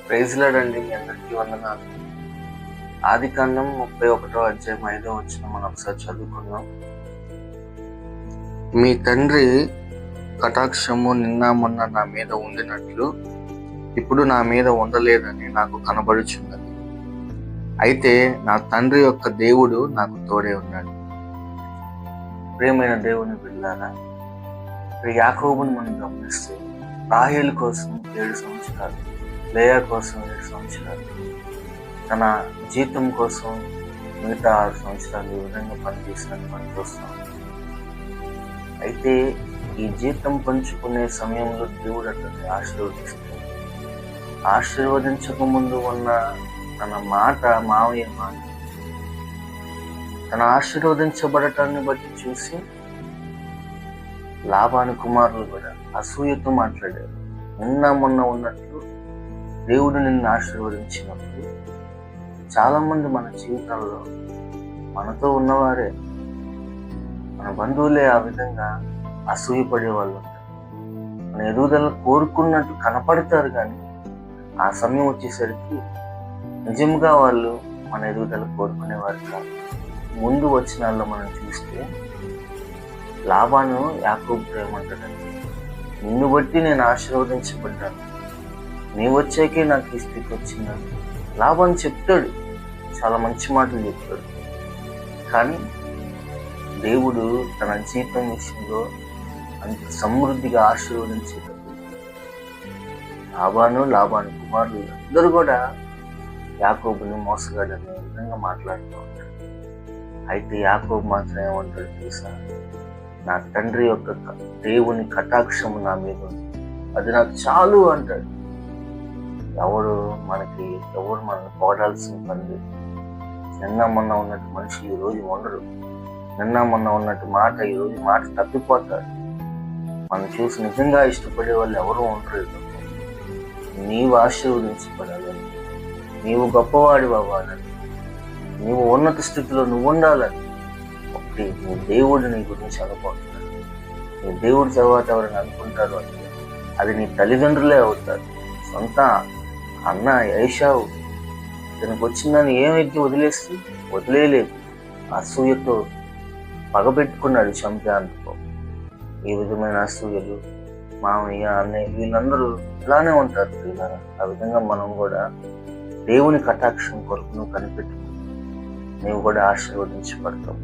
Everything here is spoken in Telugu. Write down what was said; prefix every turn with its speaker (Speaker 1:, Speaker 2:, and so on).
Speaker 1: ప్రైజ్ లార్డ్ అండి. మీ అందరికీ వందనాలు. ఆదికాండం 31వ అధ్యాయం 5వ వచనం మనం ఒకసారి చదువుకుందాం. మీ తండ్రి కటాక్షము నిన్న మొన్న నా మీద ఉండినట్లు ఇప్పుడు నా మీద ఉండలేదని నాకు కనబడుచున్నది. అయితే నా తండ్రి యొక్క దేవుడు నాకు తోడే ఉన్నాడు. ప్రియమైన దేవుని బిడ్డలారా, యాకోబుని మనం గమనిస్తే రాహేలు కోసం 7 సంవత్సరాలు, లేయా కోసం 7 సంవత్సరాలు, తన జీతం కోసం మిగతా 6 సంవత్సరాలు ఈ విధంగా పనిచేసినట్టు మనం చూస్తాం. అయితే ఈ జీతం పంచుకునే సమయంలో దేవుడు అతన్ని ఆశీర్వదించక ముందు ఉన్న తన మాట మావయ్య మాట, తన ఆశీర్వదించబడటాన్ని బట్టి చూసి లాబాను కుమారులు కూడా అసూయతో మాట్లాడారు. నిన్న మొన్న ఉన్నట్లు దేవుడు నిన్ను ఆశీర్వదించినప్పుడు చాలా మంది మన జీవితాల్లో మనతో ఉన్నవారే, మన బంధువులే ఆ విధంగా అసూయపడే వాళ్ళు ఉంటారు. మన ఎదుగుదల కోరుకున్నట్టు కనపడతారు, కానీ ఆ సమయం వచ్చేసరికి నిజంగా వాళ్ళు మన ఎదుగుదల కోరుకునేవారు కాదు. ముందు వచనాల్లో మనం చూస్తే లాబాను యాకోబుతో ఏమంటాడంటే, నిన్ను బట్టి నేను ఆశీర్వదించబడ్డాను, నీ వచ్చాకే నాకు ఈ స్థితి వచ్చిందని లాబాను చెప్తాడు. చాలా మంచి మాటలు చెప్తాడు. కానీ దేవుడు తన జీతం విషయంలో అంత సమృద్ధిగా ఆశీర్వదించేటప్పుడు లాబాను కుమారులు అందరూ కూడా యాకోబుని మోసగాడనే విధంగా మాట్లాడుతూ ఉంటాడు. అయితే యాకోబు మాత్రం ఏమంటాడు తెలుసా? నా తండ్రి యొక్క దేవుని కటాక్షము నా మీద ఉంది, అది నాకు చాలు అంటాడు. ఎవరు మనల్ని పోడాల్సిన పని లేదు. నిన్న మొన్న ఉన్నట్టు మనుషులు ఈరోజు ఉండరు. నిన్న మొన్న ఉన్నట్టు మాట ఈరోజు మాట తప్పిపోతాడు. మనం చూసి నిజంగా ఇష్టపడే వాళ్ళు ఎవరు ఉండరు. నీవు ఆశీర్వదించబడాలని, నీవు గొప్పవాడి అవ్వాలని, నీవు ఉన్నత స్థితిలో నువ్వు ఉండాలని ఒకటి నీ దేవుడు నీ గురించి అనుకుంటున్నాడు. నీ దేవుడి తర్వాత ఎవరైనా అనుకుంటారు అంటే అది నీ తల్లిదండ్రులే అవుతారు. సొంత అన్న ఏశావు తనకు వచ్చిందని ఏమైతే వదిలేయలేదు. అసూయతో పగబెట్టుకున్నాడు చంపేందుకు. ఈ విధమైన అసూయలు మామయ్య అన్నయ్య వీళ్ళందరూ ఇలానే ఉంటారు పిల్లలు. ఆ విధంగా మనం కూడా దేవుని కటాక్షం కొరకు నువ్వు కనిపెట్టుకో, నీవు కూడా ఆశీర్వదించబడతావు.